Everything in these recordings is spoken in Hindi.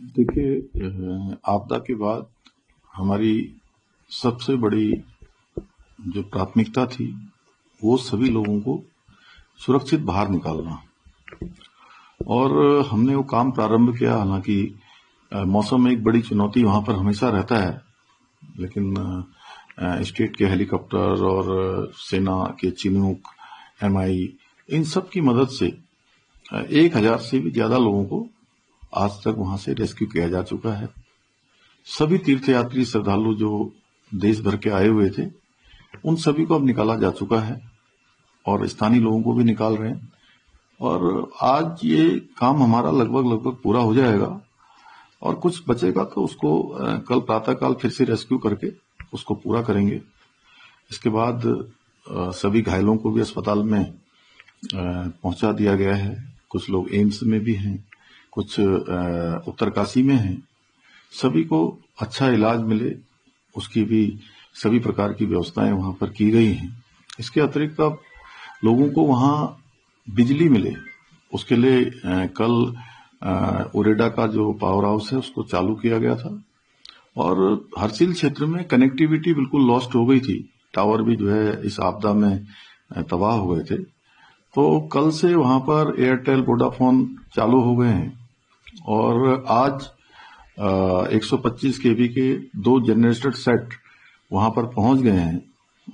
देखिए, आपदा के बाद हमारी सबसे बड़ी जो प्राथमिकता थी वो सभी लोगों को सुरक्षित बाहर निकालना। और हमने वो काम प्रारंभ किया। हालांकि मौसम एक बड़ी चुनौती वहां पर हमेशा रहता है, लेकिन स्टेट के हेलीकॉप्टर और सेना के चिनूक, एमआई, इन सब की मदद से 1000 से भी ज्यादा लोगों को आज तक वहां से रेस्क्यू किया जा चुका है। सभी तीर्थयात्री श्रद्धालु जो देश भर के आए हुए थे उन सभी को अब निकाला जा चुका है और स्थानीय लोगों को भी निकाल रहे हैं। और आज ये काम हमारा लगभग पूरा हो जाएगा और कुछ बचेगा तो उसको कल प्रातःकाल फिर से रेस्क्यू करके उसको पूरा करेंगे। इसके बाद सभी घायलों को भी अस्पताल में पहुंचा दिया गया है। कुछ लोग एम्स में भी हैं, कुछ उत्तरकाशी में हैं। सभी को अच्छा इलाज मिले उसकी भी सभी प्रकार की व्यवस्थाएं वहां पर की गई हैं। इसके अतिरिक्त अब लोगों को वहां बिजली मिले उसके लिए कल उरेडा का जो पावर हाउस है उसको चालू किया गया था। और हरसिल क्षेत्र में कनेक्टिविटी बिल्कुल लॉस्ट हो गई थी। टावर भी जो है इस आपदा में तबाह हो गए थे। तो कल से वहां पर एयरटेल, वोडाफोन चालू हो गए हैं और आज 125 केवी के 2 जनरेटर सेट वहां पर पहुंच गए हैं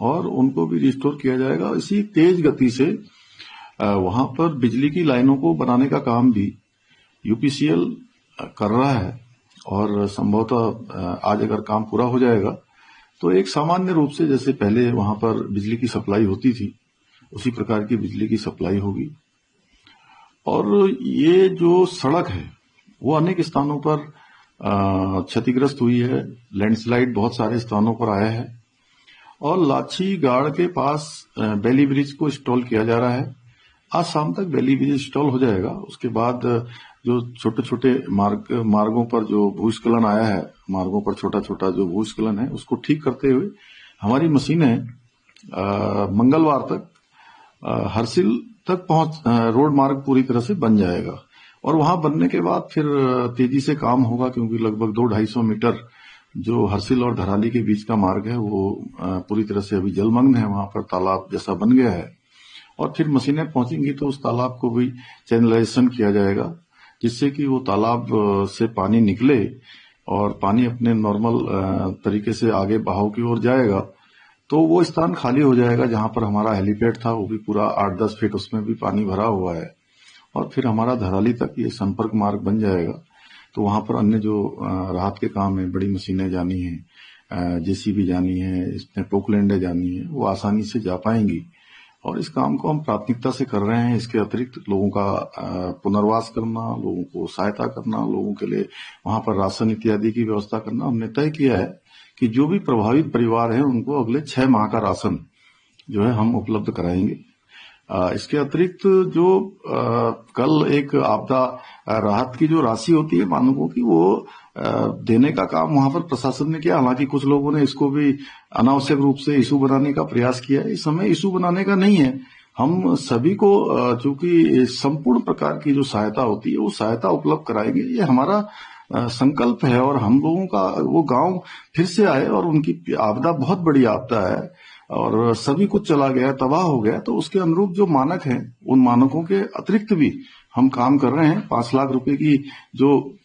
और उनको भी रिस्टोर किया जाएगा। इसी तेज गति से वहां पर बिजली की लाइनों को बनाने का काम भी यूपीसीएल कर रहा है और संभवतः आज अगर काम पूरा हो जाएगा तो एक सामान्य रूप से जैसे पहले वहां पर बिजली की सप्लाई होती थी उसी प्रकार की बिजली की सप्लाई होगी। और ये जो सड़क है वो अनेक स्थानों पर क्षतिग्रस्त हुई है। लैंडस्लाइड बहुत सारे स्थानों पर आया है और लाछी गाड़ के पास बेली ब्रिज को इंस्टॉल किया जा रहा है। आज शाम तक बेली ब्रिज इंस्टॉल हो जाएगा। उसके बाद जो छोटे छोटे मार्गों पर जो भूस्खलन आया है, मार्गों पर छोटा छोटा जो भूस्खलन है उसको ठीक करते हुए हमारी मशीनें मंगलवार तक हरसिल तक पहुंच रोड मार्ग पूरी तरह से बन जाएगा। और वहां बनने के बाद फिर तेजी से काम होगा क्योंकि लगभग 200-250 मीटर जो हरसिल और धराली के बीच का मार्ग है वो पूरी तरह से अभी जलमग्न है। वहां पर तालाब जैसा बन गया है और फिर मशीनें पहुंचेंगी तो उस तालाब को भी चैनलाइजेशन किया जाएगा जिससे कि वो तालाब से पानी निकले और पानी अपने नॉर्मल तरीके से आगे बहाव की ओर जाएगा। तो वो स्थान खाली हो जाएगा जहां पर हमारा हेलीपैड था, वो भी पूरा 8-10 फीट उसमें भी पानी भरा हुआ है। और फिर हमारा धराली तक ये संपर्क मार्ग बन जाएगा। तो वहां पर अन्य जो राहत के काम है, बड़ी मशीनें जानी है, जेसीबी जानी है, इसमें पोकलैंडें जानी है, वो आसानी से जा पाएंगी। और इस काम को हम प्राथमिकता से कर रहे हैं। इसके अतिरिक्त लोगों का पुनर्वास करना, लोगों को सहायता करना, लोगों के लिए वहां पर राशन इत्यादि की व्यवस्था करना। हमने तय किया है कि जो भी प्रभावित परिवार हैं उनको अगले 6 माह का राशन जो है हम उपलब्ध कराएंगे। इसके अतिरिक्त जो कल एक आपदा राहत की जो राशि होती है मानकों की वो देने का काम वहां पर प्रशासन ने किया। हालांकि कुछ लोगों ने इसको भी अनावश्यक रूप से इशू बनाने का प्रयास किया है। इस समय इशू बनाने का नहीं है। हम सभी को चूंकि संपूर्ण प्रकार की जो सहायता होती है वो सहायता उपलब्ध कराएंगे। ये हमारा संकल्प है और हम लोगों का वो गांव फिर से आए और उनकी आपदा बहुत बड़ी आपदा है और सभी कुछ चला गया, तबाह हो गया। तो उसके अनुरूप जो मानक हैं उन मानकों के अतिरिक्त भी हम काम कर रहे हैं। 5 लाख रुपए की जो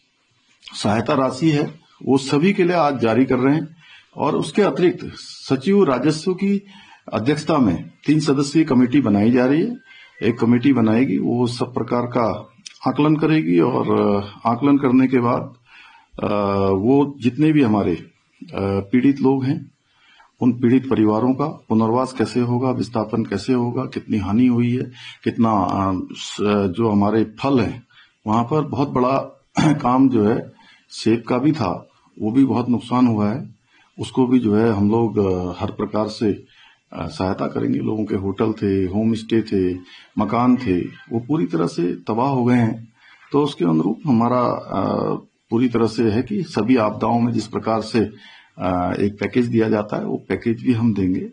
सहायता राशि है वो सभी के लिए आज जारी कर रहे हैं। और उसके अतिरिक्त सचिव राजस्व की अध्यक्षता में 3 सदस्यीय कमेटी बनाई जा रही है। एक कमेटी बनाएगी, वो सब प्रकार का आकलन करेगी और आकलन करने के बाद वो जितने भी हमारे पीड़ित लोग हैं उन पीड़ित परिवारों का पुनर्वास कैसे होगा, विस्थापन कैसे होगा, कितनी हानि हुई है, कितना जो हमारे फल है वहां पर बहुत बड़ा काम जो है सेब का भी था, वो भी बहुत नुकसान हुआ है। उसको भी जो है हम लोग हर प्रकार से सहायता करेंगे। लोगों के होटल थे, होम स्टे थे, मकान थे, वो पूरी तरह से तबाह हो गए हैं। तो उसके अनुरूप हमारा पूरी तरह से है कि सभी आपदाओं में जिस प्रकार से एक पैकेज दिया जाता है वो पैकेज भी हम देंगे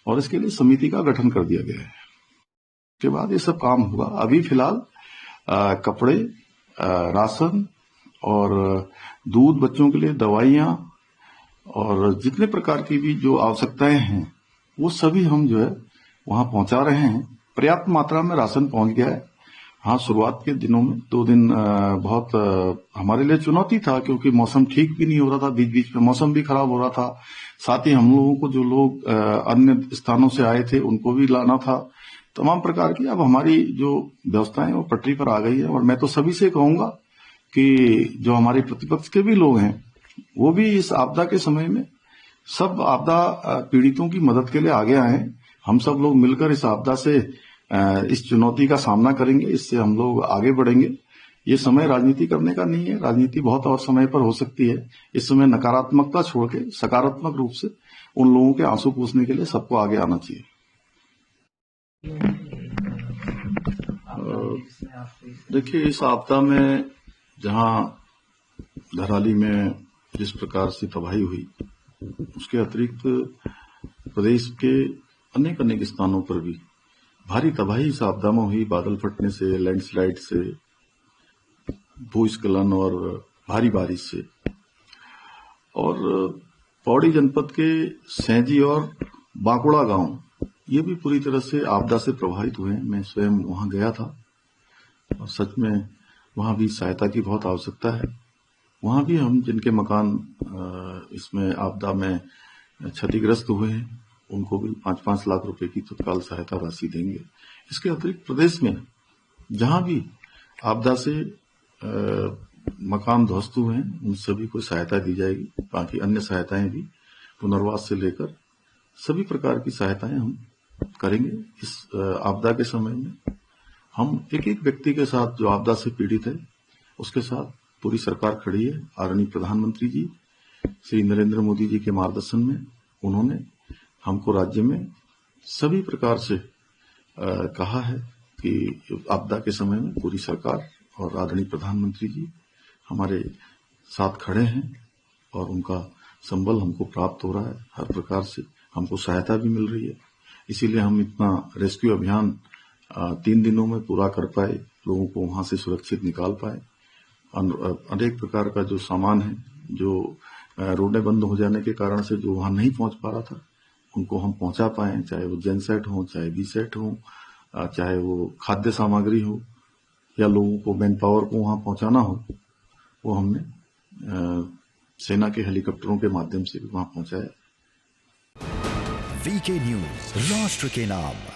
और इसके लिए समिति का गठन कर दिया गया है। उसके बाद ये सब काम होगा। अभी फिलहाल कपड़े, राशन और दूध, बच्चों के लिए दवाइयां और जितने प्रकार की भी जो आवश्यकताएं हैं वो सभी हम जो है वहां पहुंचा रहे हैं। पर्याप्त मात्रा में राशन पहुंच गया है। हाँ, शुरुआत के दिनों में 2 दिन बहुत हमारे लिए चुनौती था, क्योंकि मौसम ठीक भी नहीं हो रहा था, बीच बीच में मौसम भी खराब हो रहा था। साथ ही हम लोगों को जो लोग अन्य स्थानों से आए थे उनको भी लाना था, तमाम प्रकार की। अब हमारी जो व्यवस्थाएं वो पटरी पर आ गई है। और मैं तो सभी से कहूंगा कि जो हमारे प्रतिपक्ष के भी लोग हैं वो भी इस आपदा के समय में सब आपदा पीड़ितों की मदद के लिए आगे आए। हम सब लोग मिलकर इस आपदा से इस चुनौती का सामना करेंगे, इससे हम लोग आगे बढ़ेंगे। ये समय राजनीति करने का नहीं है, राजनीति बहुत और समय पर हो सकती है। इस समय नकारात्मकता छोड़ के सकारात्मक रूप से उन लोगों के आंसू पूछने के लिए सबको आगे आना चाहिए। देखिए, इस आपदा में जहां धराली में जिस प्रकार से तबाही हुई, उसके अतिरिक्त प्रदेश के अनेक अनेक स्थानों पर भी भारी तबाही इस आपदा में हुई। बादल फटने से, लैंडस्लाइड से, भूस्खलन और भारी बारिश से। और पौड़ी जनपद के सैंजी और बांकुड़ा गांव ये भी पूरी तरह से आपदा से प्रभावित हुए। मैं स्वयं वहां गया था और सच में वहां भी सहायता की बहुत आवश्यकता है। वहां भी हम जिनके मकान इसमें आपदा में क्षतिग्रस्त हुए हैं उनको भी 5-5 लाख रुपए की तत्काल सहायता राशि देंगे। इसके अतिरिक्त प्रदेश में जहां भी आपदा से मकान ध्वस्त हुए हैं उन सभी को सहायता दी जाएगी। बाकी अन्य सहायताएं भी, पुनर्वास से लेकर सभी प्रकार की सहायताएं हम करेंगे। इस आपदा के समय में हम एक एक व्यक्ति के साथ जो आपदा से पीड़ित है उसके साथ पूरी सरकार खड़ी है। आदरणीय प्रधानमंत्री जी श्री नरेंद्र मोदी जी के मार्गदर्शन में उन्होंने हमको राज्य में सभी प्रकार से कहा है कि आपदा के समय में पूरी सरकार और आदरणीय प्रधानमंत्री जी हमारे साथ खड़े हैं और उनका संबल हमको प्राप्त हो रहा है। हर प्रकार से हमको सहायता भी मिल रही है। इसीलिए हम इतना रेस्क्यू अभियान 3 दिनों में पूरा कर पाए, लोगों को वहां से सुरक्षित निकाल पाए। अनेक प्रकार का जो सामान है, जो रोडें बंद हो जाने के कारण से जो वहां नहीं पहुंच पा रहा था, उनको हम पहुंचा पाए। चाहे वो जेनसेट हो, चाहे बीसेट हो, चाहे वो खाद्य सामग्री हो या लोगों को मैन पावर को वहां पहुंचाना हो, वो हमने सेना के हेलीकॉप्टरों के माध्यम से वहां पहुंचाया। वीके न्यूज, राष्ट्र के नाम।